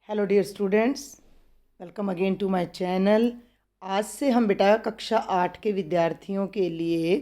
Hello dear students, welcome again to my channel. आज से हम बेटा कक्षा 8 के विद्यार्थियों के लिए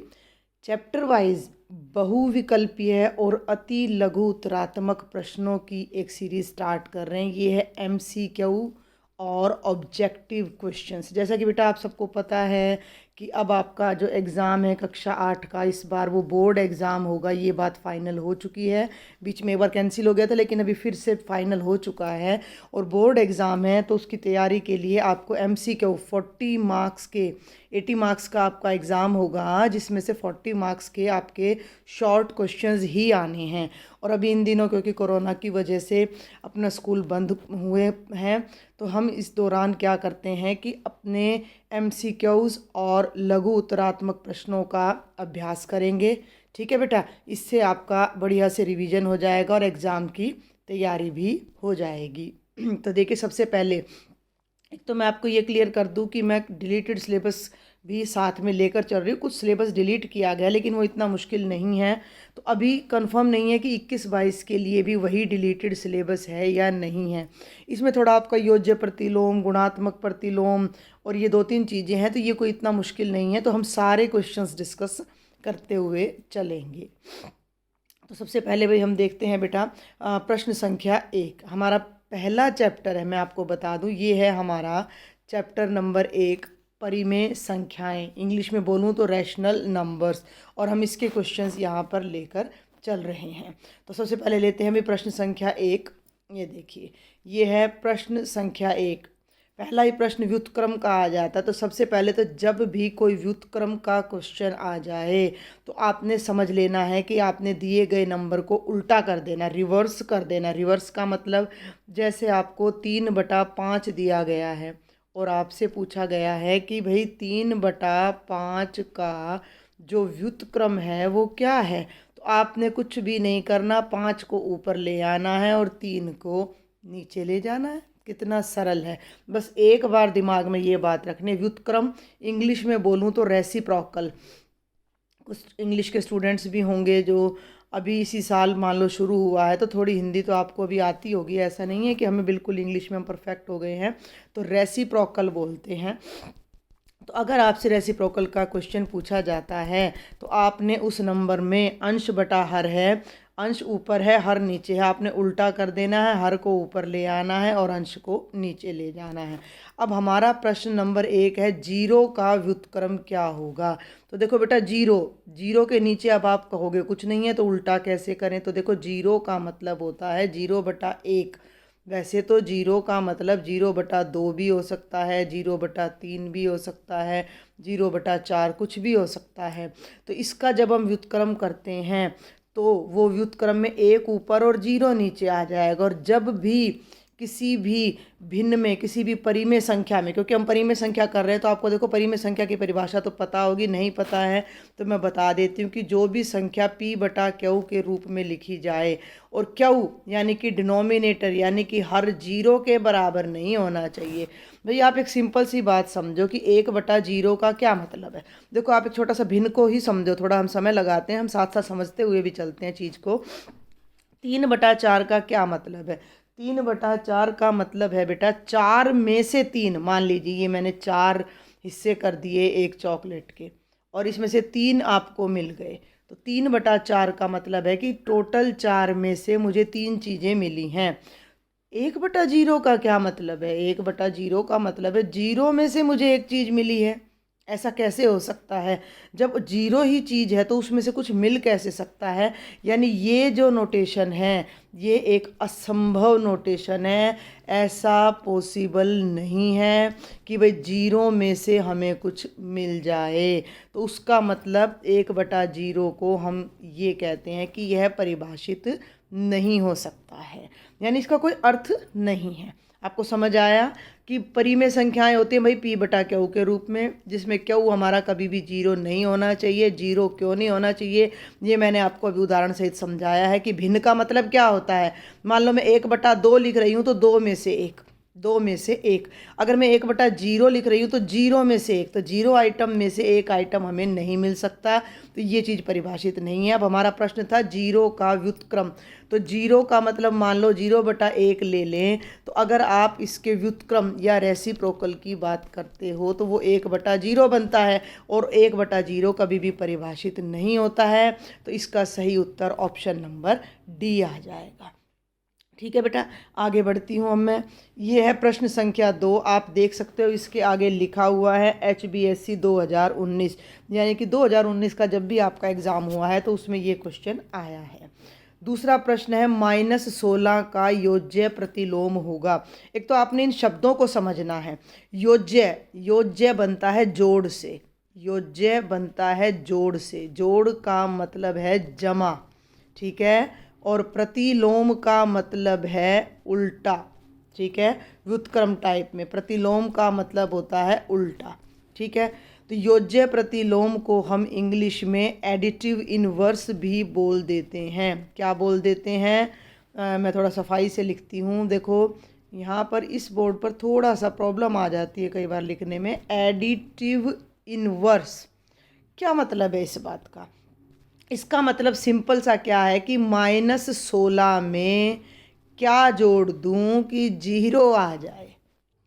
चैप्टर वाइज बहुविकल्पीय और अति लघु उत्तरात्मक प्रश्नों की एक सीरीज स्टार्ट कर रहे हैं। ये है एमसीक्यू और ऑब्जेक्टिव क्वेश्चंस। जैसा कि बेटा आप सबको पता है कि अब आपका जो एग्ज़ाम है कक्षा 8 का, इस बार वो बोर्ड एग्ज़ाम होगा। ये बात फाइनल हो चुकी है। बीच में एक बार कैंसिल हो गया था, लेकिन अभी फिर से फाइनल हो चुका है और बोर्ड एग्ज़ाम है। तो उसकी तैयारी के लिए आपको एमसीक्यू 40 मार्क्स के 80 मार्क्स का आपका एग्ज़ाम होगा, जिसमें से 40 मार्क्स के आपके शॉर्ट क्वेश्चंस ही आने हैं। और अभी इन दिनों क्योंकि कोरोना की वजह से अपना स्कूल बंद हुए हैं, तो हम इस दौरान क्या करते हैं कि अपने एमसीक्यूज़ और लघु उत्तरात्मक प्रश्नों का अभ्यास करेंगे। ठीक है बेटा, इससे आपका बढ़िया से रिवीजन हो जाएगा और एग्ज़ाम की तैयारी भी हो जाएगी। तो देखिए, सबसे पहले एक तो मैं आपको ये क्लियर कर दूं कि मैं डिलीटेड सिलेबस भी साथ में लेकर चल रही हूँ। कुछ सिलेबस डिलीट किया गया, लेकिन वो इतना मुश्किल नहीं है। तो अभी कंफर्म नहीं है कि 21-22 के लिए भी वही डिलीटेड सिलेबस है या नहीं है। इसमें थोड़ा आपका योज्य प्रतिलोम, गुणात्मक प्रतिलोम और ये 2-3 चीज़ें हैं, तो ये कोई इतना मुश्किल नहीं है। तो हम सारे क्वेश्चंस डिस्कस करते हुए चलेंगे। तो सबसे पहले भाई हम देखते हैं बेटा प्रश्न संख्या 1। हमारा पहला चैप्टर है, मैं आपको बता दूं, ये है हमारा चैप्टर नंबर 1, परिमेय संख्याएं। इंग्लिश में बोलूं तो रैशनल नंबर्स। और हम इसके क्वेश्चंस यहाँ पर लेकर चल रहे हैं। तो सबसे पहले लेते हैं भी प्रश्न संख्या 1। ये देखिए, ये है प्रश्न संख्या 1। पहला ही प्रश्न व्युत्क्रम का आ जाता है। तो सबसे पहले तो जब भी कोई व्युत्क्रम का क्वेश्चन आ जाए तो आपने समझ लेना है कि आपने दिए गए नंबर को उल्टा कर देना, रिवर्स कर देना। रिवर्स का मतलब, जैसे आपको 3/5 दिया गया है और आपसे पूछा गया है कि भाई 3/5 का जो व्युत्क्रम है वो क्या है, तो आपने कुछ भी नहीं करना, 5 को ऊपर ले आना है और 3 को नीचे ले जाना है। कितना सरल है। बस एक बार दिमाग में ये बात रखनी। व्युत्क्रम इंग्लिश में बोलूँ तो रेसिप्रोकल। कुछ इंग्लिश के स्टूडेंट्स भी होंगे जो अभी इसी साल मान लो शुरू हुआ है, तो थोड़ी हिंदी तो आपको अभी आती होगी। ऐसा नहीं है कि हमें बिल्कुल इंग्लिश में हम परफेक्ट हो गए हैं। तो रेसिप्रोकल बोलते हैं। तो अगर आपसे रेसिप्रोकल का क्वेश्चन पूछा जाता है तो आपने उस नंबर में अंश बटा हर है, अंश ऊपर है हर नीचे है, आपने उल्टा कर देना है, हर को ऊपर ले आना है और अंश को नीचे ले जाना है। अब हमारा प्रश्न नंबर 1 है, जीरो का व्युत्क्रम क्या होगा। तो देखो बेटा, जीरो, जीरो के नीचे अब आप कहोगे कुछ नहीं है तो उल्टा कैसे करें। तो देखो, जीरो का मतलब होता है 0/1। वैसे तो जीरो का मतलब 0/2 भी हो सकता है, 0/3 भी हो सकता है, 0/4 कुछ भी हो सकता है। तो इसका जब हम व्युत्क्रम करते हैं तो वो व्युत्क्रम में 1 ऊपर और 0 नीचे आ जाएगा। और जब भी किसी भी भिन्न में, किसी भी परिमेय संख्या में, क्योंकि हम परिमेय संख्या कर रहे हैं तो आपको देखो परिमेय संख्या की परिभाषा तो पता होगी, नहीं पता है तो मैं बता देती हूँ कि जो भी संख्या p/q के रूप में लिखी जाए और q यानी कि डिनोमिनेटर यानी कि हर 0 के बराबर नहीं होना चाहिए। भाई आप एक सिंपल सी बात समझो कि 1/0 का क्या मतलब है। देखो, आप एक छोटा सा भिन्न को ही समझो, थोड़ा हम समय लगाते हैं, हम साथ साथ समझते हुए भी चलते हैं चीज़ को। 3/4 का क्या मतलब है। 3/4 का मतलब है बेटा 4 में से 3। मान लीजिए ये मैंने 4 हिस्से कर दिए एक चॉकलेट के और इसमें से 3 आपको मिल गए। तो 3/4 का मतलब है कि टोटल 4 में से मुझे 3 चीज़ें मिली हैं। 1/0 का क्या मतलब है। 1/0 का मतलब है 0 में से मुझे एक चीज़ मिली है। ऐसा कैसे हो सकता है। जब 0 ही चीज़ है तो उसमें से कुछ मिल कैसे सकता है। यानी ये जो नोटेशन है ये एक असंभव नोटेशन है। ऐसा पॉसिबल नहीं है कि भाई 0 में से हमें कुछ मिल जाए। तो उसका मतलब 1/0 को हम ये कहते हैं कि यह परिभाषित नहीं हो सकता है, यानी इसका कोई अर्थ नहीं है। आपको समझ आया कि परिमेय संख्याएं होती हैं भाई p/q के रूप में, जिसमें q हमारा कभी भी 0 नहीं होना चाहिए। 0 क्यों नहीं होना चाहिए, ये मैंने आपको अभी उदाहरण सहित समझाया है कि भिन्न का मतलब क्या होता है। मान लो मैं 1/2 लिख रही हूँ तो 2 में से 1, 2 में से 1। अगर मैं 1/0 लिख रही हूँ तो 0 में से 1, तो 0 आइटम में से 1 आइटम हमें नहीं मिल सकता, तो ये चीज़ परिभाषित नहीं है। अब हमारा प्रश्न था 0 का व्युत्क्रम, तो 0 का मतलब मान लो 0/1 ले लें, तो अगर आप इसके व्युत्क्रम या रेसिप्रोकल की बात करते हो तो वो 1/0 बनता है, और 1/0 कभी भी परिभाषित नहीं होता है। तो इसका सही उत्तर ऑप्शन नंबर डी आ जाएगा। ठीक है बेटा, आगे बढ़ती हूँ अब मैं। ये है प्रश्न संख्या 2, आप देख सकते हो इसके आगे लिखा हुआ है HBSC 2019, यानी कि 2019 का जब भी आपका एग्ज़ाम हुआ है तो उसमें ये क्वेश्चन आया है। दूसरा प्रश्न है -16 का योज्य प्रतिलोम होगा। एक तो आपने इन शब्दों को समझना है। योज्य, योज्य बनता है जोड़ से, योज्य बनता है जोड़ से, जोड़ का मतलब है जमा, ठीक है, और प्रतिलोम का मतलब है उल्टा, ठीक है, व्युत्क्रम टाइप में प्रतिलोम का मतलब होता है उल्टा, ठीक है। तो योज्य प्रतिलोम को हम इंग्लिश में एडिटिव इनवर्स भी बोल देते हैं। क्या बोल देते हैं? मैं थोड़ा सफाई से लिखती हूँ। देखो यहाँ पर इस बोर्ड पर थोड़ा सा प्रॉब्लम आ जाती है कई बार लिखने में। एडिटिव इनवर्स क्या मतलब है इस बात का? इसका मतलब सिंपल सा क्या है कि -16 में क्या जोड़ दूं कि 0 आ जाए,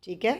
ठीक है।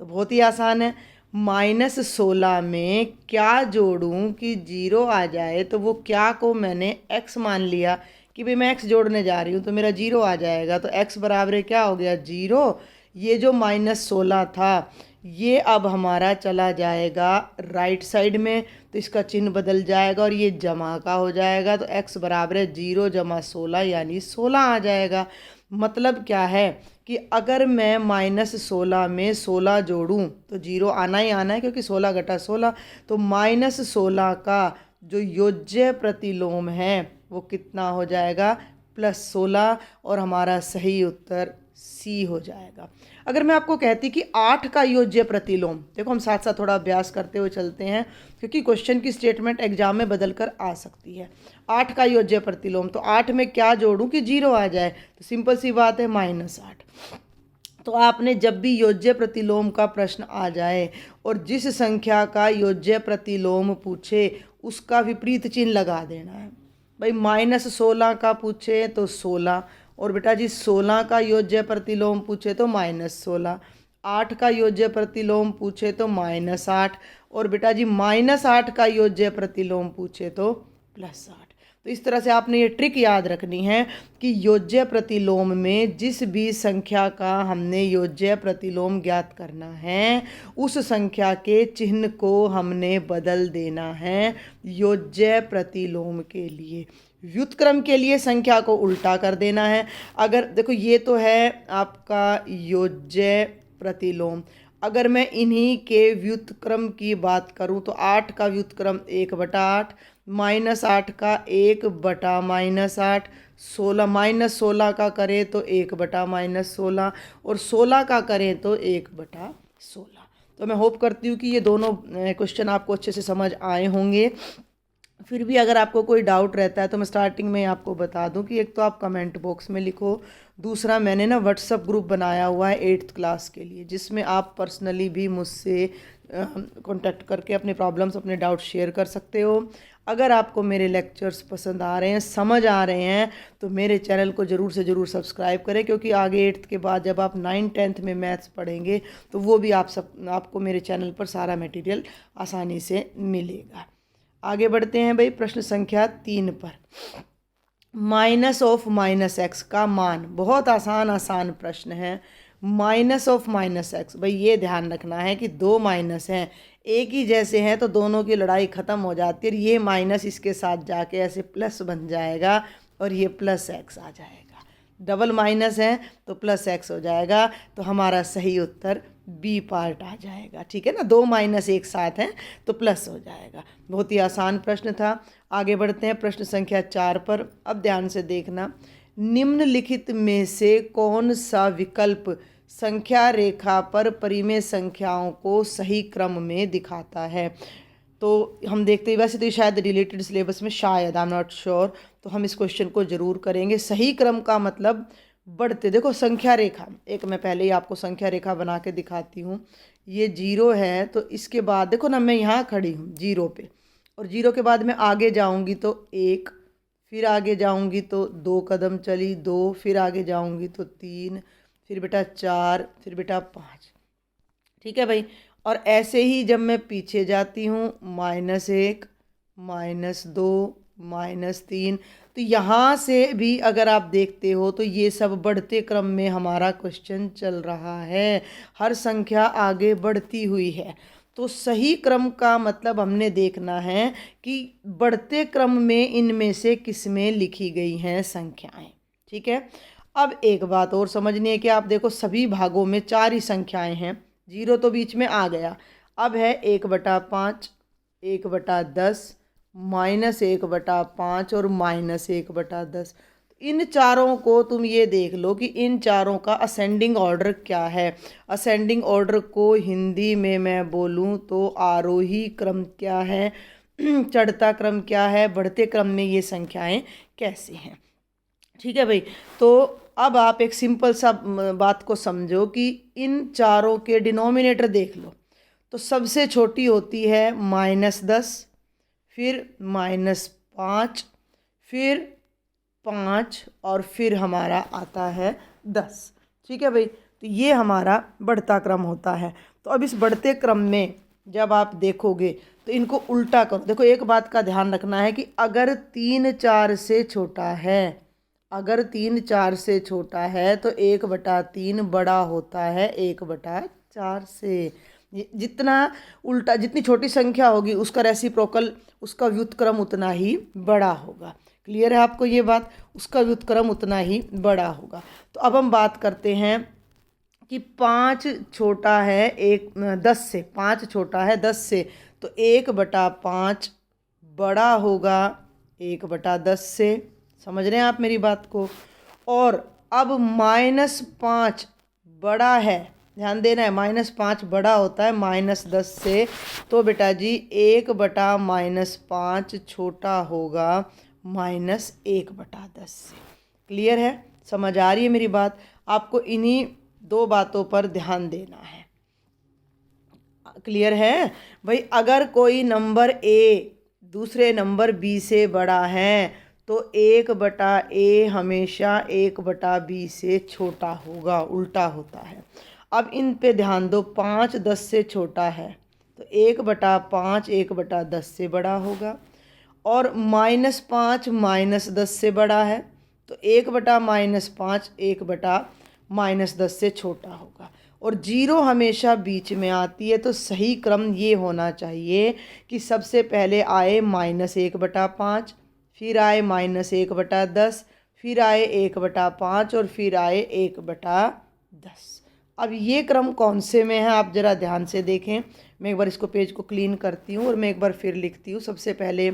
तो बहुत ही आसान है, -16 में क्या जोड़ूं कि 0 आ जाए। तो वो क्या को मैंने x मान लिया कि भाई मैं x जोड़ने जा रही हूँ तो मेरा 0 आ जाएगा। तो x बराबर क्या हो गया? 0। ये जो -16 था ये अब हमारा चला जाएगा राइट साइड में, तो इसका चिन्ह बदल जाएगा और ये जमा का हो जाएगा। तो x बराबर है 0 + 16 यानी 16 आ जाएगा। मतलब क्या है कि अगर मैं -16 में 16 जोड़ूं तो 0 आना ही आना है, क्योंकि 16 घटा 16। तो -16 का जो योज्य प्रतिलोम है वो कितना हो जाएगा? +16, और हमारा सही उत्तर सी हो जाएगा। अगर मैं आपको कहती कि 8 का योज्य प्रतिलोम, देखो हम साथ साथ थोड़ा अभ्यास करते हुए चलते हैं क्योंकि क्वेश्चन की स्टेटमेंट एग्जाम में बदल कर आ सकती है। 8 का योज्य प्रतिलोम, तो 8 में क्या जोड़ूं कि 0 आ जाए? तो सिंपल सी बात है -8। तो आपने जब भी योज्य प्रतिलोम का प्रश्न आ जाए और जिस संख्या का योज्य प्रतिलोम पूछे उसका विपरीत चिन्ह लगा देना है। भाई -16 का पूछे तो 16, और बेटा जी 16 का योज्य प्रतिलोम पूछे तो -16, 8 का योज्य प्रतिलोम पूछे तो -8, और बेटा जी -8 का योज्य प्रतिलोम पूछे तो +8। तो इस तरह से आपने ये ट्रिक याद रखनी है कि योज्य प्रतिलोम में जिस भी संख्या का हमने योज्य प्रतिलोम ज्ञात करना है उस संख्या के चिन्ह को हमने बदल देना है योज्य प्रतिलोम के लिए। व्युत्क्रम के लिए संख्या को उल्टा कर देना है। अगर देखो ये तो है आपका योज्य प्रतिलोम, अगर मैं इन्हीं के व्युत्क्रम की बात करूं तो 8 का व्युत्क्रम 1/8, -8 का 1/-8, 16 का करें तो 1/-16, और 16 का करें तो 1/16। तो मैं होप करती हूँ कि ये दोनों क्वेश्चन आपको अच्छे से समझ आए होंगे। फिर भी अगर आपको कोई डाउट रहता है तो मैं स्टार्टिंग में ही आपको बता दूं कि एक तो आप कमेंट बॉक्स में लिखो, दूसरा मैंने ना व्हाट्सअप ग्रुप बनाया हुआ है 8th क्लास के लिए, जिसमें आप पर्सनली भी मुझसे कांटेक्ट करके अपने प्रॉब्लम्स, अपने डाउट शेयर कर सकते हो। अगर आपको मेरे लेक्चर्स पसंद आ रहे हैं, समझ आ रहे हैं, तो मेरे चैनल को ज़रूर से ज़रूर सब्सक्राइब करें, क्योंकि आगे 8th के बाद जब आप 9th 10th में मैथ्स पढ़ेंगे तो वो भी आपको मेरे चैनल पर सारा मटेरियल आसानी से मिलेगा। आगे बढ़ते हैं भाई प्रश्न संख्या 3 पर। -(-x) का मान, बहुत आसान प्रश्न है। -(-x), भाई ये ध्यान रखना है कि दो माइनस हैं, एक ही जैसे हैं तो दोनों की लड़ाई ख़त्म हो जाती है। ये माइनस इसके साथ जाके ऐसे प्लस बन जाएगा और ये +x आ जाएगा। डबल माइनस है तो +x हो जाएगा। तो हमारा सही उत्तर बी पार्ट आ जाएगा, ठीक है ना। दो माइनस एक साथ हैं तो प्लस हो जाएगा। बहुत ही आसान प्रश्न था। आगे बढ़ते हैं प्रश्न संख्या 4 पर। अब ध्यान से देखना, निम्नलिखित में से कौन सा विकल्प संख्या रेखा पर परिमेय संख्याओं को सही क्रम में दिखाता है? तो हम देखते हैं, वैसे तो शायद रिलेटेड सिलेबस में, शायद, आई एम नॉट श्योर, तो हम इस क्वेश्चन को ज़रूर करेंगे। सही क्रम का मतलब बढ़ते, देखो संख्या रेखा, एक मैं पहले ही आपको संख्या रेखा बना के दिखाती हूँ। ये 0 है तो इसके बाद देखो ना, मैं यहाँ खड़ी हूँ 0 पे, और 0 के बाद मैं आगे जाऊँगी तो 1, फिर आगे जाऊँगी तो 2 कदम चली 2, फिर आगे जाऊँगी तो 3, फिर बेटा 4, फिर बेटा 5। ठीक है भाई। और ऐसे ही जब मैं पीछे जाती हूँ -1, -2, -3, तो यहाँ से भी अगर आप देखते हो तो ये सब बढ़ते क्रम में हमारा क्वेश्चन चल रहा है, हर संख्या आगे बढ़ती हुई है। तो सही क्रम का मतलब हमने देखना है कि बढ़ते क्रम में इनमें से किस में लिखी गई हैं संख्याएं। ठीक है। अब एक बात और समझनी है कि आप देखो सभी भागों में 4 ही संख्याएं हैं, 0 तो बीच में आ गया। अब है 1/5, 1/10, -1/5 और -1/10। इन चारों को तुम ये देख लो कि इन चारों का असेंडिंग ऑर्डर क्या है। असेंडिंग ऑर्डर को हिंदी में मैं बोलूँ तो आरोही क्रम क्या है, चढ़ता क्रम क्या है, बढ़ते क्रम में ये संख्याएं कैसे हैं। ठीक है भाई। तो अब आप एक सिंपल सा बात को समझो कि इन चारों के डिनोमिनेटर देख लो, तो सबसे छोटी होती है -10, फिर -5, फिर 5 और फिर हमारा आता है 10। ठीक है भाई। तो ये हमारा बढ़ता क्रम होता है। तो अब इस बढ़ते क्रम में जब आप देखोगे तो इनको उल्टा करो। देखो एक बात का ध्यान रखना है कि अगर 3 4 से छोटा है, अगर 3 4 से छोटा है तो 1/3 बड़ा होता है 1/4 से। जितना उल्टा, जितनी छोटी संख्या होगी उसका रेसिप्रोकल, उसका व्युत्क्रम उतना ही बड़ा होगा। क्लियर है आपको ये बात? उसका व्युत्क्रम उतना ही बड़ा होगा। तो अब हम बात करते हैं कि 5 छोटा है 10 से, 5 छोटा है 10 से, तो 1/5 बड़ा होगा 1/10 से। समझ रहे हैं आप मेरी बात को? और अब -5 बड़ा है, ध्यान देना है, -5 बड़ा होता है -10 से, तो बेटा जी 1/-5 छोटा होगा -1/10 से। क्लियर है? समझ आ रही है मेरी बात? आपको इन्हीं 2 बातों पर ध्यान देना है। क्लियर है भाई? अगर कोई नंबर A दूसरे नंबर B से बड़ा है तो 1/A हमेशा 1/B से छोटा होगा, उल्टा होता है। अब इन पे ध्यान दो, 5 10 से छोटा है तो 1/5 1/10 से बड़ा होगा, और -5 -10 से बड़ा है तो 1/-5 1/-10 से छोटा होगा। और 0 हमेशा बीच में आती है, तो सही क्रम ये होना चाहिए कि सबसे पहले आए -1/5, फिर आए -1/10, फिर आए 1/5 और फिर आए 1/10। अब ये क्रम कौन से में है आप ज़रा ध्यान से देखें। मैं एक बार इसको पेज को क्लीन करती हूँ और मैं एक बार फिर लिखती हूँ। सबसे पहले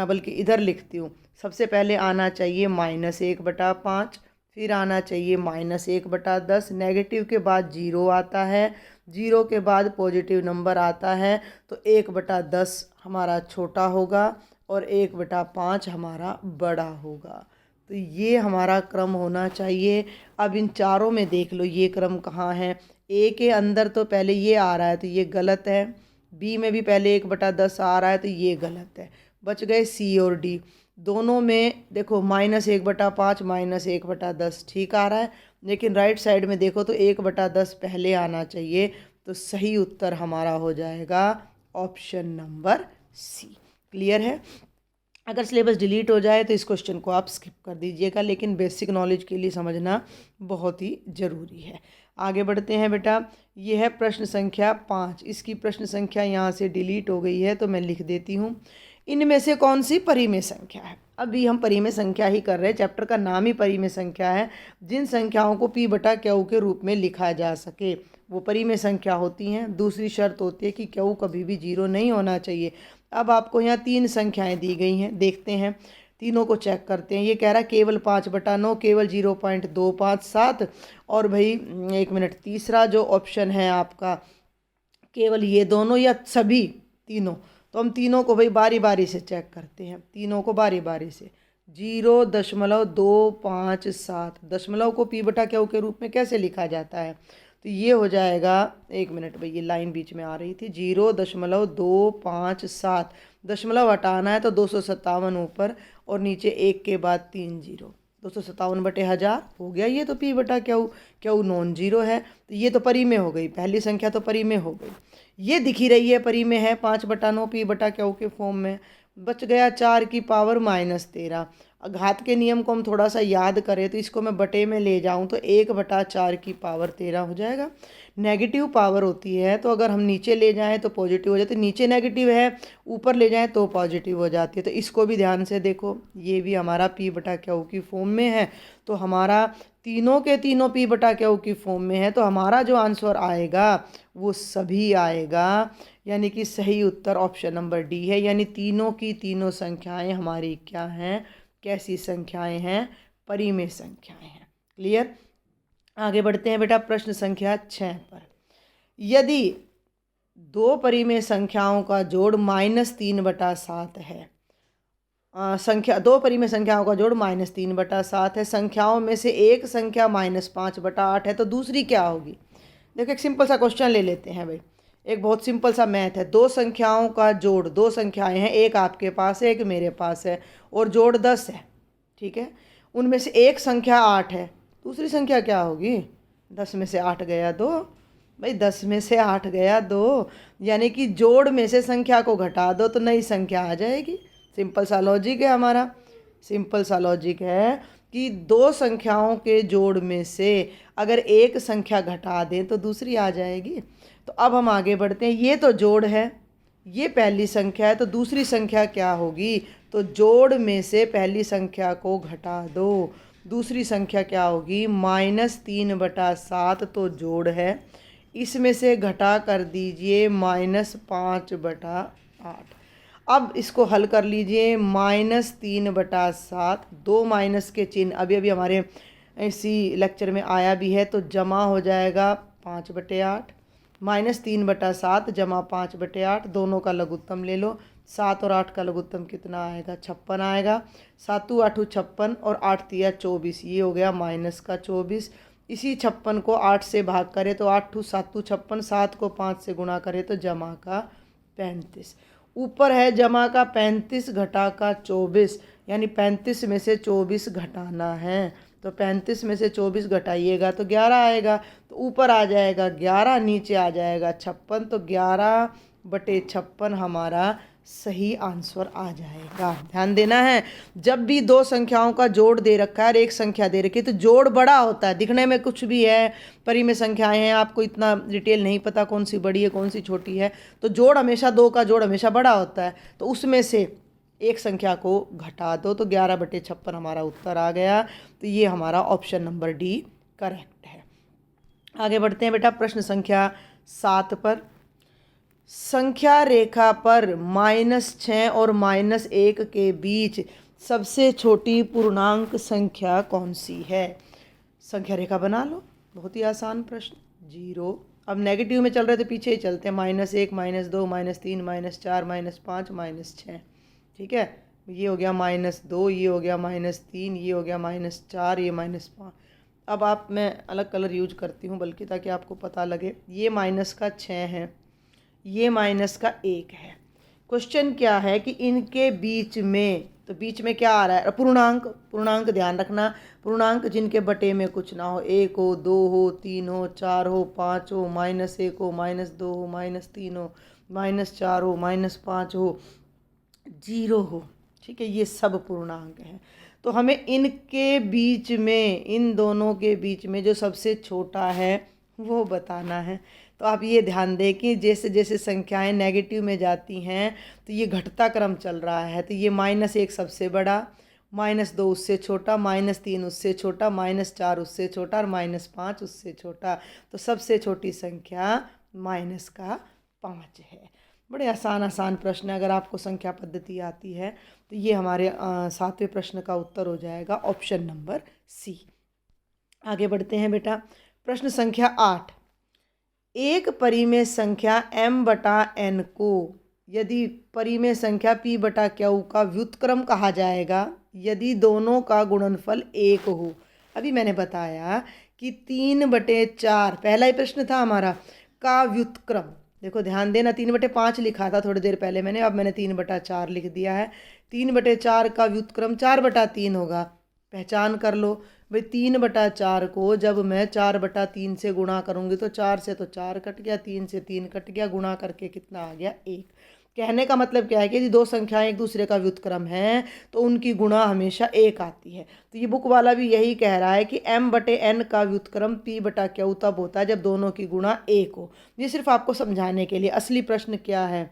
बल्कि इधर लिखती हूँ। सबसे पहले आना चाहिए -1/5, फिर आना चाहिए -1/10, नेगेटिव के बाद 0 आता है, 0 के बाद पॉजिटिव नंबर आता है, तो 1/10 हमारा छोटा होगा और 1/5 हमारा बड़ा होगा। तो ये हमारा क्रम होना चाहिए। अब इन चारों में देख लो ये क्रम कहाँ है। ए के अंदर तो पहले ये आ रहा है तो ये गलत है, बी में भी पहले 1/10 आ रहा है तो ये गलत है। बच गए सी और डी। दोनों में देखो -1/5 -1/10 ठीक आ रहा है, लेकिन राइट साइड में देखो तो 1/10 पहले आना चाहिए। तो सही उत्तर हमारा हो जाएगा ऑप्शन नंबर सी। क्लियर है? अगर सिलेबस डिलीट हो जाए तो इस क्वेश्चन को आप स्किप कर दीजिएगा, लेकिन बेसिक नॉलेज के लिए समझना बहुत ही ज़रूरी है। आगे बढ़ते हैं बेटा। ये है प्रश्न संख्या 5। इसकी प्रश्न संख्या यहाँ से डिलीट हो गई है तो मैं लिख देती हूँ। इनमें से कौन सी परिमेय संख्या है? अभी हम परिमेय संख्या ही कर रहे हैं, चैप्टर का नाम ही परिमेय संख्या है। जिन संख्याओं को P/Q के रूप में लिखा जा सके वो परिमेय संख्या होती हैं। दूसरी शर्त होती है कि Q कभी भी 0 नहीं होना चाहिए। अब आपको यहाँ 3 संख्याएं दी गई हैं, देखते हैं तीनों को चेक करते हैं। ये कह रहा है केवल 5/9, केवल 0.257, और भाई एक मिनट, तीसरा जो ऑप्शन है आपका केवल ये दोनों या सभी तीनों। तो हम तीनों को भाई बारी बारी से चेक करते हैं, तीनों को बारी बारी से। 0.257। दशमलव को पी बटा क्यू के रूप में कैसे लिखा जाता है? तो ये हो जाएगा, एक मिनट भाई, ये लाइन बीच में आ रही थी, 0.257। दशमलव हटाना है तो 257 ऊपर और नीचे एक के बाद 3 जीरो, 257/1000 हो गया ये। तो पी बटा क्यू, क्यू नॉन जीरो है, तो ये तो परी में हो गई, पहली संख्या तो परी में हो गई। ये दिखी रही है परी में है 5/9 पी बटा क्यू के फॉर्म में। बच गया 4 की पावर -13। घात के नियम को हम थोड़ा सा याद करें तो इसको मैं बटे में ले जाऊं तो 1/4 की पावर 13 हो जाएगा। नेगेटिव पावर होती है तो अगर हम नीचे ले जाएं तो पॉजिटिव हो जाती है, नीचे नेगेटिव है ऊपर ले जाएं तो पॉजिटिव हो जाती है। तो इसको भी ध्यान से देखो, ये भी हमारा पी बटा क्यू की फॉर्म में है, तो हमारा तीनों के तीनों पी बटा क्यू की फॉर्म में है, तो हमारा जो आंसर आएगा वो सभी आएगा, यानी कि सही उत्तर ऑप्शन नंबर डी है। यानी तीनों की तीनों संख्याएं हमारी क्या हैं, कैसी संख्याएं हैं? परिमेय संख्याएं हैं। क्लियर? आगे बढ़ते हैं बेटा प्रश्न संख्या 6 पर। यदि दो परिमेय संख्याओं का जोड़ -3/7 है, दो परिमेय संख्याओं का जोड़ -3/7 है, संख्याओं में से एक संख्या -5/8 है, तो दूसरी क्या होगी? देखो एक सिंपल सा क्वेश्चन ले लेते हैं भाई, एक बहुत सिंपल सा मैथ है। दो संख्याओं का जोड़, दो संख्याएं हैं, एक आपके पास है एक मेरे पास है और जोड़ 10 है, ठीक है। उनमें से एक संख्या 8 है, दूसरी संख्या क्या होगी? 10 में से 8 गया 2 भाई, 10 में से 8 गया 2, यानी कि जोड़ में से संख्या को घटा दो तो नई संख्या आ जाएगी। सिंपल सा लॉजिक है हमारा, सिंपल सा लॉजिक है कि दो संख्याओं के जोड़ में से अगर एक संख्या घटा दें तो दूसरी आ जाएगी। तो अब हम आगे बढ़ते हैं, ये तो जोड़ है, ये पहली संख्या है, तो दूसरी संख्या क्या होगी? तो जोड़ में से पहली संख्या को घटा दो, दूसरी संख्या क्या होगी? -3/7 तो जोड़ है, इसमें से घटा कर दीजिए -5/8। अब इसको हल कर लीजिए, -3/7, दो माइनस के चिन्ह अभी अभी हमारे इसी लेक्चर में आया भी है, तो जमा हो जाएगा 5/8, -3/7 जमा 5/8, दोनों का लघुत्तम ले लो, 7 और 8 का लघुत्तम कितना आएगा? 56 आएगा। 7 8 56 और 8 3 24, ये हो गया -24। इसी 56 को 8 से भाग करें तो 8 7 56, 7 को 5 से गुणा करें तो जमा का 35। ऊपर है जमा का 35 घटा का 24, यानी 35 में से 24 घटाना है, तो 35 में से 24 घटाइएगा तो 11 आएगा, तो ऊपर आ जाएगा 11, नीचे आ जाएगा 56, तो 11/56 हमारा सही आंसर आ जाएगा। ध्यान देना है, जब भी दो संख्याओं का जोड़ दे रखा है और एक संख्या दे रखी है तो जोड़ बड़ा होता है, दिखने में कुछ भी है, परिमेय संख्याएं हैं, आपको इतना डिटेल नहीं पता कौन सी बड़ी है कौन सी छोटी है, तो जोड़ हमेशा, दो का जोड़ हमेशा बड़ा होता है, तो उसमें से एक संख्या को घटा दो तो 11/56 हमारा उत्तर आ गया। तो ये हमारा ऑप्शन नंबर डी करेक्ट है। आगे बढ़ते हैं बेटा प्रश्न संख्या 7 पर। संख्या रेखा पर -6 और -1 के बीच सबसे छोटी पूर्णांक संख्या कौन सी है? संख्या रेखा बना लो, बहुत ही आसान प्रश्न। 0, अब नेगेटिव में चल रहे तो पीछे ही चलते हैं, -1 -2 -3 -4 -5 -6, ठीक है। ये हो गया -2, ये हो गया -3, ये हो गया -4, ये -5। अब आप, मैं अलग कलर यूज करती हूँ बल्कि ताकि आपको पता लगे, ये -6 है, ये -1 है। क्वेश्चन क्या है कि इनके बीच में, तो बीच में क्या आ रहा है? पूर्णांक, पूर्णांक ध्यान रखना, पूर्णांक जिनके बटे में कुछ ना हो, 1 हो, 2 हो, 3 हो, 4 हो, 5 हो, -1 हो, -2 हो, -3 हो, -4 हो, -5 हो, 0 हो, ठीक है, ये सब पूर्णांक हैं। तो हमें इनके बीच में, इन दोनों के बीच में जो सबसे छोटा है वो बताना है। तो आप ये ध्यान दें कि जैसे जैसे संख्याएं नेगेटिव में जाती हैं तो ये घटता क्रम चल रहा है। तो ये -1 सबसे बड़ा, -2 उससे छोटा, -3 उससे छोटा, -4 उससे छोटा और -5 उससे छोटा। तो सबसे छोटी संख्या -5 है। बड़े आसान आसान प्रश्न है, अगर आपको संख्या पद्धति आती है तो ये हमारे 7वें प्रश्न का उत्तर हो जाएगा ऑप्शन नंबर सी। आगे बढ़ते हैं बेटा प्रश्न संख्या 8। एक परिमेय संख्या m/n को यदि परिमेय संख्या p बटा क्यू का व्युत्क्रम कहा जाएगा यदि दोनों का गुणनफल 1 हो। अभी मैंने बताया कि 3/4 पहला ही प्रश्न था हमारा का व्युत्क्रम। देखो ध्यान देना, 3/5 लिखा था थोड़ी देर पहले मैंने, अब मैंने 3/4 लिख दिया है। 3/4 का व्युत्क्रम 4/3 होगा। पहचान कर लो भाई, 3/4 को जब मैं 4/3 से गुणा करूँगी तो 4 से तो 4 कट गया, 3 से 3 कट गया, गुणा करके कितना आ गया 1। कहने का मतलब क्या है कि यदि दो संख्याएं एक दूसरे का व्युत्क्रम हैं तो उनकी गुणा हमेशा 1 आती है। तो ये बुक वाला भी यही कह रहा है कि m/n का व्युत्क्रम p/q तब होता है जब दोनों की गुणा 1 हो। ये सिर्फ आपको समझाने के लिए। असली प्रश्न क्या है,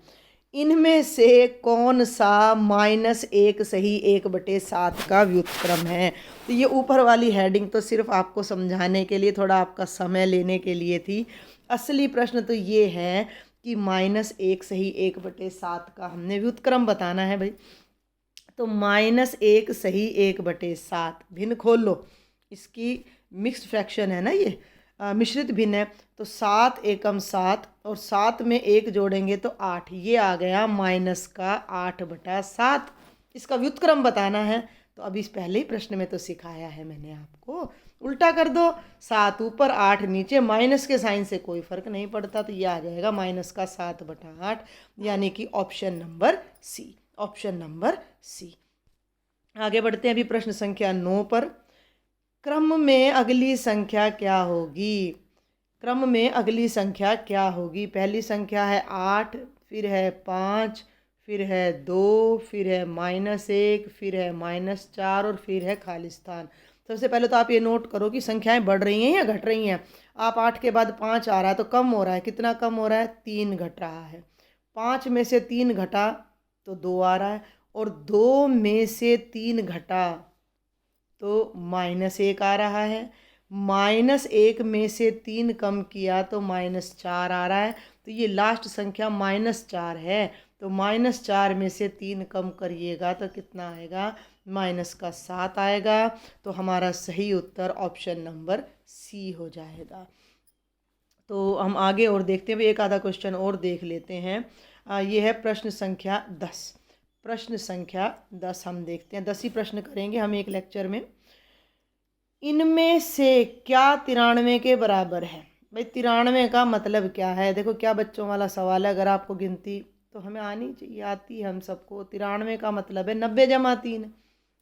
इनमें से कौन सा -1 सही 1/7 का व्युत्क्रम है। तो ये ऊपर वाली हेडिंग तो सिर्फ आपको समझाने के लिए, थोड़ा आपका समय लेने के लिए थी। असली प्रश्न तो ये है कि -1 सही 1/7 का हमने व्युत्क्रम बताना है भाई। तो -1 सही 1/7 भिन्न खोल लो, इसकी मिक्स्ड फ्रैक्शन है ना, ये मिश्रित भिन्न है। तो 7 एकम 7 और 7 में 1 जोड़ेंगे तो 8, ये आ गया -8/7। इसका व्युत्क्रम बताना है। तो अभी इस पहले ही प्रश्न में तो सिखाया है मैंने आपको, उल्टा कर दो, 7 ऊपर 8 नीचे, माइनस के साइन से कोई फर्क नहीं पड़ता। तो ये आ जाएगा -7/8, यानी कि option number C. Option number C. आगे बढ़ते हैं अभी प्रश्न संख्या 9 पर। क्रम में अगली संख्या क्या होगी। क्रम में अगली संख्या क्या होगी। पहली संख्या है 8, फिर है 5, फिर है 2, फिर है -1, फिर है -4 और फिर है खाली स्थान। सबसे पहले तो आप ये नोट करो कि संख्याएं बढ़ रही हैं या घट रही हैं। आप 8 के बाद 5 आ रहा है तो कम हो रहा है। कितना कम हो रहा है, 3 घट रहा है। 5 में से 3 घटा तो 2 आ रहा है, और 2 में से 3 घटा तो -1 आ रहा है। -1 में से 3 कम किया तो -4 आ रहा है। तो ये लास्ट संख्या -4 है। तो -4 में से 3 कम करिएगा तो कितना आएगा, -7 आएगा। तो हमारा सही उत्तर ऑप्शन नंबर सी हो जाएगा। तो हम आगे और देखते हैं, एक आधा क्वेश्चन और देख लेते हैं। ये है प्रश्न संख्या 10। प्रश्न संख्या 10 हम देखते हैं। 10 ही प्रश्न करेंगे हम एक लेक्चर में। इनमें से क्या 93 के बराबर है। भाई 93 का मतलब क्या है। देखो क्या बच्चों वाला सवाल है। अगर आपको गिनती तो हमें आनी चाहिए, आती है हम सबको। 93 का मतलब है 90 जमा 3।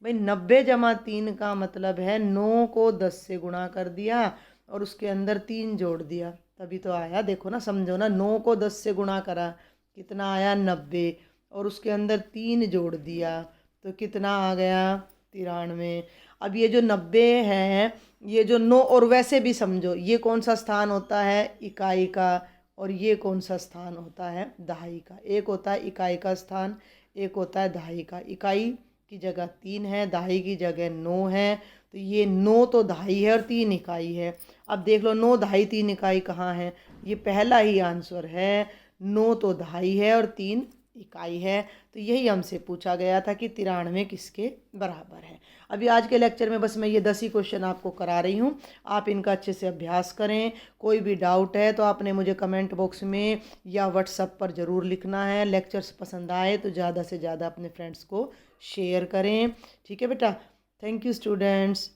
भाई 90 जमा 3 का मतलब है 9 को 10 से गुणा कर दिया और उसके अंदर 3 जोड़ दिया, तभी तो आया। देखो ना, समझो ना, 9 को 10 से गुणा करा, कितना आया 90, और उसके अंदर 3 जोड़ दिया तो कितना आ गया 93। अब ये जो 90 है, ये जो 9, और वैसे भी समझो ये कौन सा स्थान होता है, इकाई का, और ये कौन सा स्थान होता है, दहाई का। एक होता है इकाई का स्थान, एक होता है दहाई का। इकाई की जगह 3 है, दहाई की जगह 9 है। तो ये 9 तो दहाई है और 3 इकाई है। अब देख लो 9 दहाई 3 इकाई कहाँ है। ये पहला ही आंसर है, 9 तो दहाई है और 3 इकाई है। तो यही हमसे पूछा गया था कि 93 किसके बराबर है। अभी आज के लेक्चर में बस मैं ये 10 ही क्वेश्चन आपको करा रही हूँ। आप इनका अच्छे से अभ्यास करें। कोई भी डाउट है तो आपने मुझे कमेंट बॉक्स में या व्हाट्सएप पर ज़रूर लिखना है। लेक्चर्स पसंद आए तो ज़्यादा से ज़्यादा अपने फ्रेंड्स को शेयर करें। ठीक है बेटा। Thank you students.